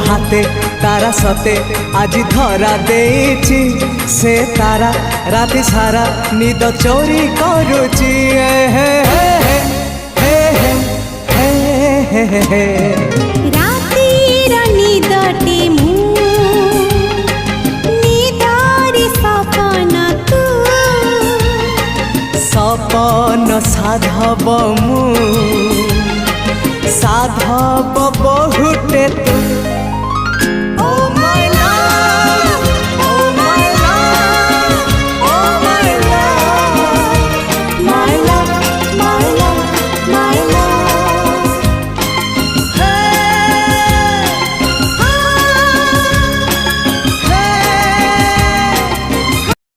हाथे तारा सते आज धरा देछि से तारा राति सारा निद चोरी करुची हे हे हे हे हे हे हे रातिर निदटे मु निदारी सपन तू सपन साधव मु साधव बहुटे तू